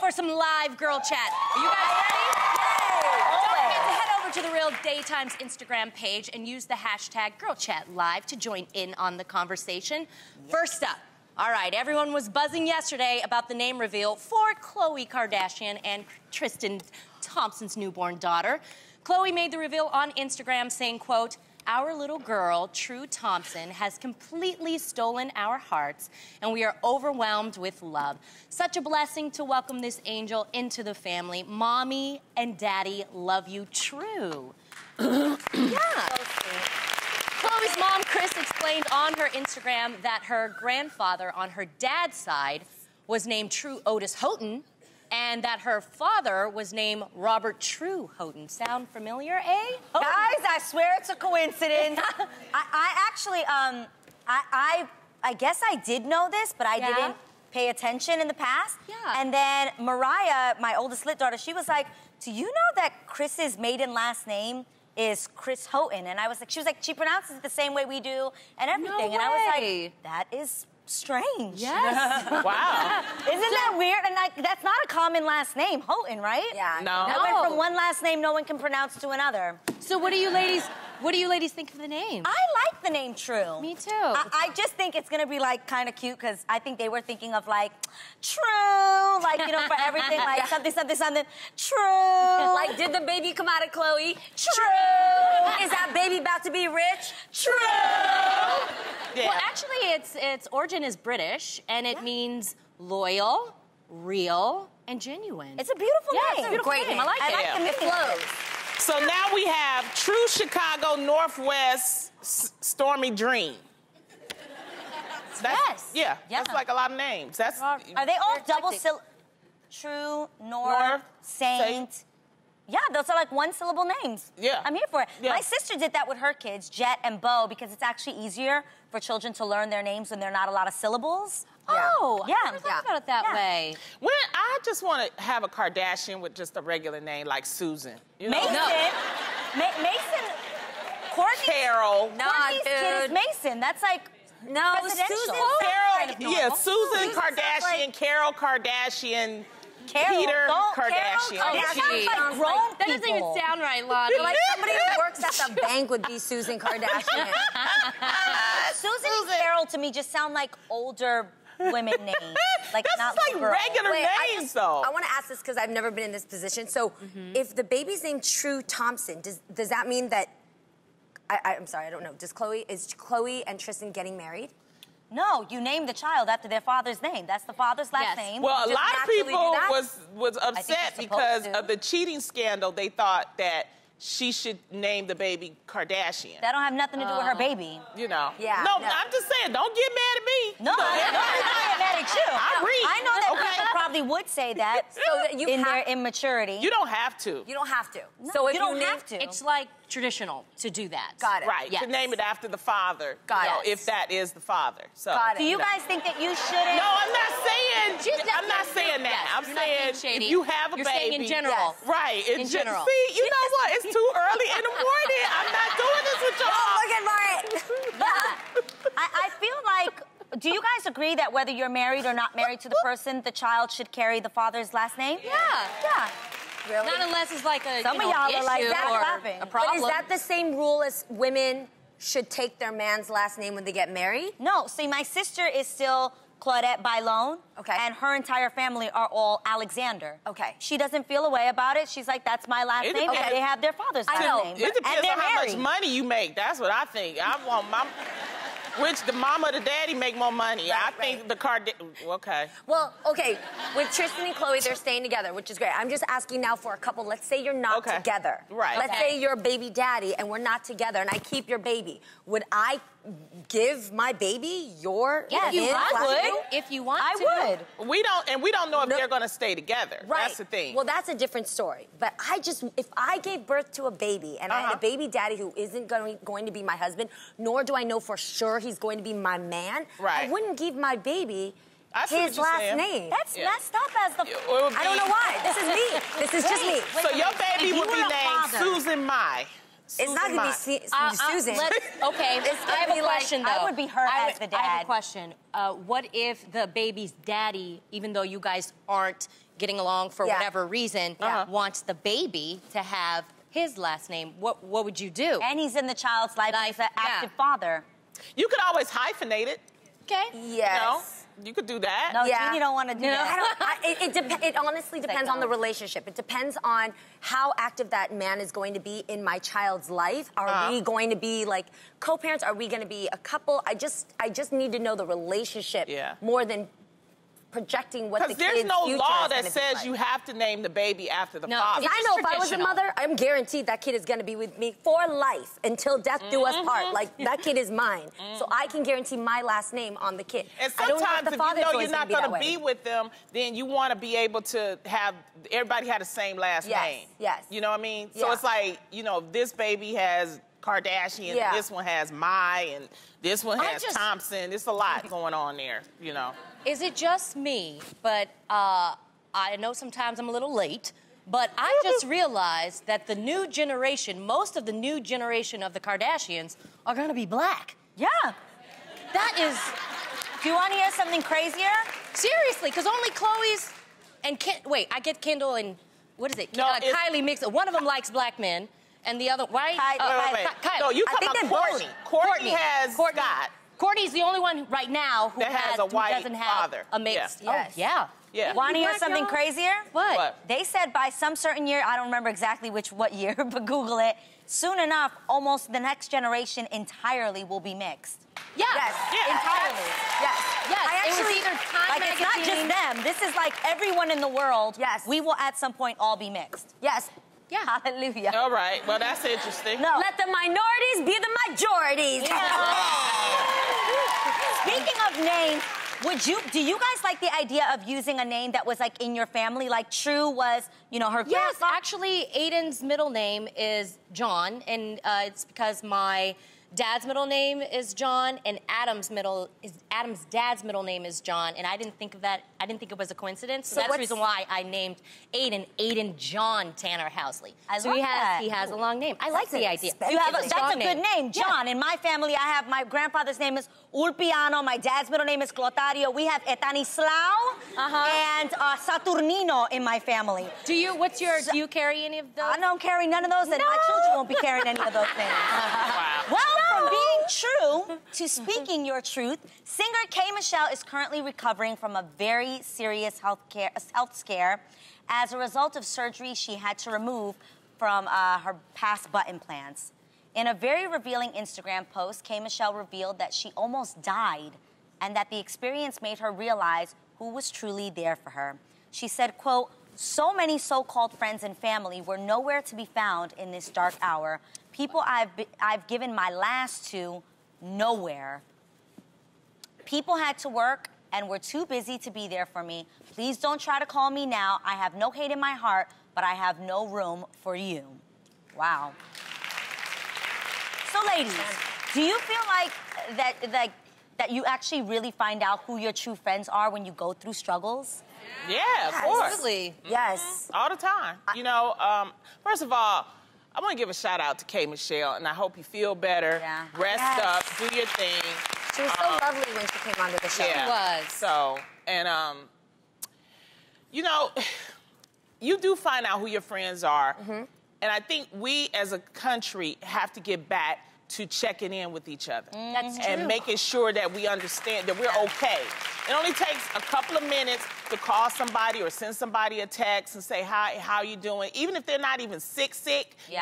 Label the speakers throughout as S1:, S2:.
S1: for some live girl chat. Are you guys ready? Don't forget to head over to the Real Daytime's Instagram page and use the hashtag #GirlChatLive to join in on the conversation. First up, all right, everyone was buzzing yesterday about the name reveal for Khloé Kardashian and Tristan Thompson's newborn daughter. Khloé made the reveal on Instagram saying, quote, "Our little girl, True Thompson, has completely stolen our hearts, and we are overwhelmed with love. Such a blessing to welcome this angel into the family. Mommy and Daddy love you, True." Yeah. Khloé's mom, Kris, explained on her Instagram that her grandfather on her dad's side was named True Otis Houghton, and that her father was named Robert True Houghton. Sound familiar, eh?
S2: Guys, I swear it's a coincidence. I actually, I guess I did know this, but I didn't pay attention in the past.
S1: Yeah.
S2: And then Mariah, my oldest lit daughter, she was like, "Do you know that Chris's maiden last name is Chris Houghton?" And I was like, she was like, she pronounces it the same way we do and everything.
S1: No
S2: and I was
S1: way.
S2: like, that is strange.
S1: Yes.
S3: Wow.
S2: Isn't that weird? And like, that's not a common last name, Houghton, right?
S4: Yeah.
S3: No.
S2: That went from one last name no one can pronounce to another.
S1: So what do you ladies think of the name?
S2: I like the name True.
S1: Me too.
S2: I just think it's gonna be like kind of cute because I think they were thinking of like True, like, you know, for everything, like something, something, something. True.
S4: Like, did the baby come out of Khloé?
S2: True.
S4: Is that baby about to be rich?
S2: True.
S3: Yeah.
S1: Well, actually, its origin is British, and it means loyal, real, and genuine.
S2: It's a beautiful name.
S1: It's a beautiful
S4: Great
S1: name. I like
S2: I
S1: it.
S2: like the
S4: It
S2: name.
S4: flows.
S3: So now we have True Chicago Northwest Stormy Dream.
S1: Yes.
S3: Yeah,
S2: Yeah.
S3: that's like a lot of names. That's
S2: Are they all
S1: They're
S2: double
S1: eclectic.
S2: syllable? True, North, Saint. Yeah, those are like one-syllable names.
S3: Yeah.
S2: I'm here for it.
S3: Yeah.
S2: My sister did that with her kids, Jet and Bo, because it's actually easier for children to learn their names when they're not a lot of syllables.
S1: Oh,
S2: Yeah.
S1: I never thought about it that
S2: Yeah.
S1: way.
S3: when I just want to have a Kardashian with just a regular name like Susan. You know?
S2: Mason. Mason. Courtney.
S3: Carol.
S4: Nah,
S2: Courtney's kid is
S4: dude.
S2: Mason. That's like
S4: No,
S2: presidential.
S4: Susan.
S3: Carol,
S2: kind of
S3: yeah,
S2: normal.
S3: Susan
S2: Susan sounds
S3: Kardashian,
S2: like-
S3: Carol Kardashian,
S2: Carol.
S3: Peter
S2: Don't-
S3: Kardashian.
S2: Carol
S4: Oh,
S2: Kardashian
S4: gee.
S2: sounds like grown
S1: That doesn't even
S2: people.
S1: sound right, Loni.
S4: Like somebody who works at the bank would be Susan Kardashian.
S2: Susan and Carol to me just sound like older women names. Like
S3: That's
S2: not
S3: like
S2: little girls.
S3: regular names, though.
S4: I want to ask this because I've never been in this position. So, if the baby's named True Thompson, does that mean that? I'm sorry, I don't know. Is Khloé and Tristan getting married?
S2: No, you name the child after their father's name. That's the father's last
S1: Yes.
S2: name.
S3: Well, a
S4: Just
S3: lot of
S4: naturally do
S3: people
S4: that?
S3: was upset
S2: you're supposed
S3: because
S2: to.
S3: of the cheating scandal. They thought that she should name the baby Kardashian.
S2: That don't have nothing to do with her baby.
S3: You know.
S4: Yeah,
S3: No,
S4: no.
S3: I'm just saying, don't get mad at me.
S2: No, I'm not mad at you.
S3: I read.
S2: I know that
S3: Okay.
S2: people probably would say that
S4: So that you
S2: in
S4: have-
S2: their immaturity.
S3: You don't have to.
S4: You don't have to.
S2: No,
S4: so if
S2: you don't
S4: name-
S2: have to.
S1: It's like traditional to do that.
S4: Got it.
S3: Right,
S1: Yes.
S3: to name it after the father.
S4: Got
S3: you know,
S4: it.
S3: if that is the father. So.
S4: Got it.
S2: Do you guys think that you shouldn't?
S3: No, I'm not saying. I'm not saying that.
S1: Yes,
S3: I'm
S1: you're not being
S3: saying
S1: shady.
S3: if you have a
S1: You're
S3: baby.
S1: saying in general.
S4: Yes.
S3: Right.
S1: In general.
S3: See, you know what? It's too early in the morning. I'm not doing this with y'all.
S4: Oh, look at Mariah.
S2: I feel like, do you guys agree that whether you're married or not married to the person, the child should carry the father's last name?
S1: Yeah.
S2: Yeah.
S4: Really?
S1: Not unless it's like a
S2: Some
S1: you
S2: of
S1: know,
S2: y'all are like,
S1: issue
S2: that's
S1: or
S2: happening.
S1: a
S2: But
S1: problem.
S4: But is that the same rule as women should take their man's last name when they get married?
S2: No, see, my sister is still Claudette by loan.
S4: Okay.
S2: And her entire family are all Alexander.
S4: Okay.
S2: She doesn't feel a way about it. She's like, that's my last
S3: It
S2: name.
S3: depends.
S2: And they have their father's
S4: I
S2: last
S4: know.
S2: name.
S3: It depends
S2: and they're
S3: on how
S2: married.
S3: much money you make. That's what I think. I want my... Which the mama or the daddy make more money. I think the okay.
S4: Well, okay, with Tristan and Khloé, they're staying together, which is great. I'm just asking now for a couple. Let's say you're not
S3: Okay.
S4: together.
S3: Right.
S4: Let's
S1: Okay.
S4: say you're a baby daddy and we're not together and I keep your baby. Would I give my baby your
S2: Yes,
S4: his
S2: I
S4: last
S2: would.
S4: name?
S1: If you want
S2: I
S1: to.
S2: would.
S3: We don't know if
S4: No.
S3: they're going to stay together.
S4: Right.
S3: That's the thing.
S4: Well, that's a different story. But if I gave birth to a baby and I had a baby daddy who isn't going to be my husband, nor do I know for sure he's going to be my man,
S3: Right.
S4: I wouldn't give my baby
S3: I see
S4: his
S3: what you're
S4: last
S3: saying.
S4: name.
S2: That's messed up as the...
S3: It would
S4: I don't
S3: be-
S4: know why. This is me. This is just me.
S3: So your baby
S2: If you
S3: would be
S2: were a
S3: named
S2: father-
S3: Susan Mai.
S4: It's not gonna be Susan.
S1: Okay, I have a question, though.
S2: I would be her as the dad.
S1: I have a question. What if the baby's daddy, even though you guys aren't getting along for whatever reason, wants the baby to have his last name? What would you do?
S2: And he's in the child's life. He's an active father.
S3: You could always hyphenate it.
S1: Okay.
S4: Yes.
S3: You could do that.
S2: No, Jeannie don't want to do that.
S4: It honestly depends on the relationship. It depends on how active that man is going to be in my child's life. Are we going to be like co-parents? Are we going to be a couple? I just need to know the relationship more than projecting what the kid's future is
S3: because there's no law that
S4: says
S3: like. You have to name the baby after the father.
S4: I know if I was a mother, I'm guaranteed that kid is going to be with me for life until death do us part. Like, that kid is mine. So I can guarantee my last name on the kid.
S3: And sometimes if you know you're not going to be with them, then you want to be able to have everybody have the same last name.
S4: Yes.
S3: You know what I mean? So it's like, you know, this baby has Kardashian, and this one has Mai, and this one has Thompson. There's a lot going on there, you know.
S1: Is it just me? But I know sometimes I'm a little late, but I just realized that the new generation, most of the new generation of the Kardashians are going to be black.
S2: Yeah.
S1: That is...
S2: Do you want to hear something crazier?
S1: Seriously, because only Khloé's and... Wait, I get Kendall and... What is it?
S3: No,
S1: Kylie mixed. One of them likes black men, and the other... Right?
S3: Kylie. No, you talking about Courtney. Courtney has Scott.
S1: Courtney's the only one right now who
S3: has a white
S1: doesn't have
S3: father.
S1: A mixed.
S2: Yes.
S1: Oh, yeah.
S2: Want to hear something crazier?
S1: What?
S2: They said by some certain year, I don't remember exactly what year, but Google it. Soon enough, almost the next generation entirely will be mixed.
S1: Yeah.
S2: Entirely.
S1: Yes. It was either Time
S2: Magazine. It's not just them. This is like everyone in the world.
S4: Yes.
S2: We will at some point all be mixed.
S4: Yes.
S1: Yeah.
S2: Hallelujah.
S3: All right. Well, that's interesting.
S2: No.
S4: Let the minorities be the majorities.
S2: Speaking of names, do you guys like the idea of using a name that was like in your family? Like True was, you know, her
S1: Yes,
S2: grandpa?
S1: actually, Aiden's middle name is John, and it's because my dad's middle name is John, and Adam's dad's middle name is John, and I didn't think of that. I didn't think it was a coincidence. So that's the reason why I named Aiden John Tanner Housley. He has a long name. I like the idea.
S2: That's a good name, John. In my family, I have my grandfather's name is Ulpiano. My dad's middle name is Clotario. We have Etanislao and Saturnino in my family.
S1: Do you carry any of those?
S2: I don't carry none of those, and my children won't be carrying any of those things. Well, from being true to speaking your truth, singer K. Michelle is currently recovering from a very serious health scare as a result of surgery she had to remove from her past butt implants. In a very revealing Instagram post, K. Michelle revealed that she almost died and that the experience made her realize who was truly there for her. She said, quote, "So many so-called friends and family were nowhere to be found in this dark hour. People I've given my last to, nowhere. People had to work and were too busy to be there for me. Please don't try to call me now. I have no hate in my heart, but I have no room for you." Wow. So, ladies, do you feel like that you actually really find out who your true friends are when you go through struggles?
S3: Yeah, of course.
S1: Absolutely.
S4: Yes.
S3: All the time. You know, first of all, I want to give a shout out to K. Michelle, and I hope you feel better.
S2: Yeah.
S3: Rest up, do your thing.
S4: She was so lovely when she came onto the show.
S3: Yeah.
S1: She was.
S3: So, and you know, you do find out who your friends are. And I think we as a country have to get back to checking in with each other.
S1: That's true.
S3: And making sure that we understand that we're okay. It only takes a couple of minutes to call somebody or send somebody a text and say, "Hi, how you doing?" Even if they're not even sick,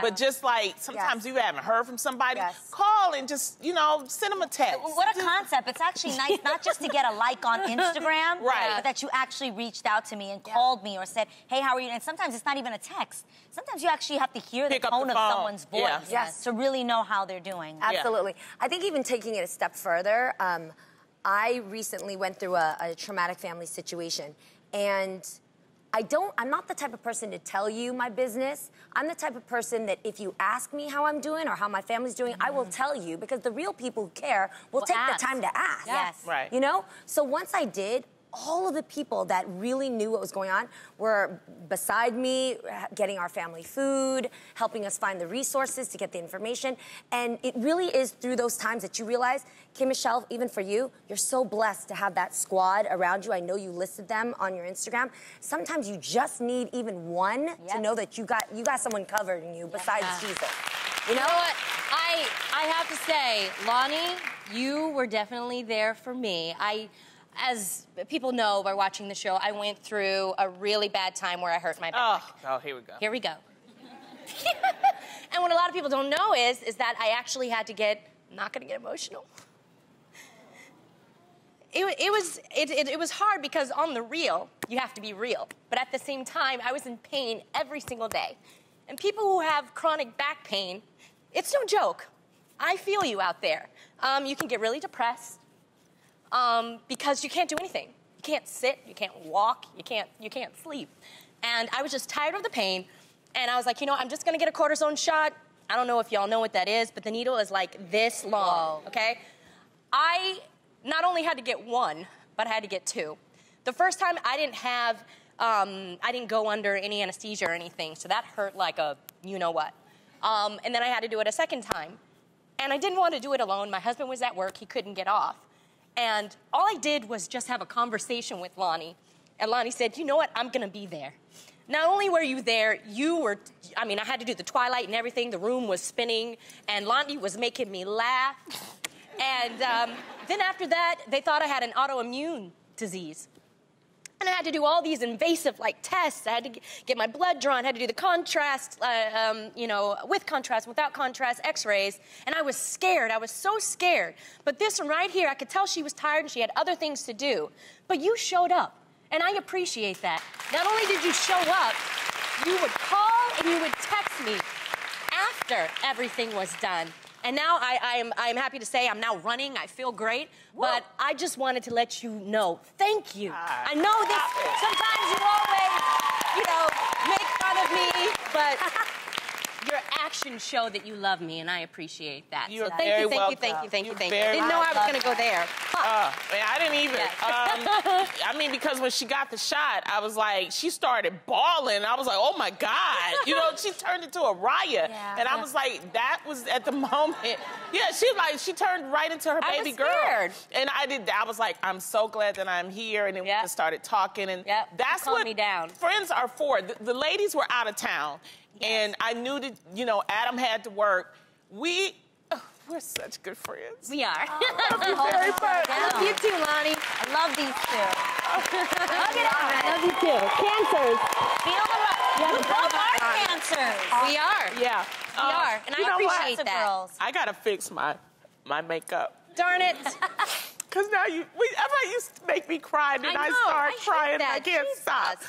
S3: but just like sometimes you haven't heard from somebody, call and just, you know, send them a text.
S2: What a concept. It's actually nice not just to get a like on Instagram, but that you actually reached out to me and called me or said, "Hey, how are you?" And sometimes it's not even a text. Sometimes you actually have to hear the tone of someone's voice to really know how they're doing.
S4: Absolutely. I think even taking it a step further, I recently went through a traumatic family situation, and I'm not the type of person to tell you my business. I'm the type of person that if you ask me how I'm doing or how my family's doing, I will tell you, because the real people who care will take the time to ask.
S2: Yes.
S3: Right.
S4: You know? So once I did, all of the people that really knew what was going on were beside me, getting our family food, helping us find the resources to get the information. And it really is through those times that you realize, K. Michelle, even for you, you're so blessed to have that squad around you. I know you listed them on your Instagram. Sometimes you just need even one to know that you got someone covering you besides Jesus. You know
S1: what? I have to say, Loni, you were definitely there for me. As people know by watching the show, I went through a really bad time where I hurt my back.
S3: Oh, here we go.
S1: Here we go. And what a lot of people don't know is that I actually had to get, I'm not gonna get emotional. It was hard because on the real, you have to be real. But at the same time, I was in pain every single day. And people who have chronic back pain, it's no joke. I feel you out there. You can get really depressed. Because you can't do anything. You can't sit, you can't walk, you can't sleep. And I was just tired of the pain, and I was like, you know, I'm just gonna get a cortisone shot. I don't know if y'all know what that is, but the needle is like this long, okay? I not only had to get one, but I had to get two. The first time I didn't go under any anesthesia or anything, so that hurt like a you-know-what. And then I had to do it a second time. And I didn't want to do it alone. My husband was at work, he couldn't get off. And all I did was just have a conversation with Loni. And Loni said, you know what, I'm gonna be there. Not only were you there, I had to do the twilight and everything, the room was spinning, and Loni was making me laugh. And then after that, they thought I had an autoimmune disease. And I had to do all these invasive, tests. I had to get my blood drawn, had to do the contrast, with contrast, without contrast, x-rays. And I was scared. I was so scared. But this one right here, I could tell she was tired and she had other things to do. But you showed up, and I appreciate that. Not only did you show up, you would call and you would text me after everything was done. And now I'm happy to say I'm now running. I feel great. Whoa. But I just wanted to let you know, thank you. I know this, sometimes you always, make fun of me, but your actions show that you love me, and I appreciate that.
S3: You're
S1: so
S3: very welcome.
S1: Thank you. I didn't know I was going to go there.
S3: Man, I didn't even. Because when she got the shot, I was like, she started bawling. I was like, oh my God. She turned into a riot. Yeah. And I was like, that was at the moment. Yeah, she turned right into her baby girl.
S1: Scared.
S3: And I was like, I'm so glad that I'm here. And then we just started talking. And that's what
S1: me down.
S3: Friends are for. The ladies were out of town. Yes. And I knew that, Adam had to work. We're such good friends.
S1: We are.
S3: I love you very much.
S1: I love you too, Loni.
S2: I love these two.
S1: Hug it out. I love you too. Cancers.
S2: Feel the love. We both are cancers.
S1: We are.
S3: Yeah.
S1: We are. And I appreciate that.
S2: Girls.
S3: I got to fix my makeup.
S1: Darn it.
S3: Because now you used to make me cry, and I start crying. I can't stop.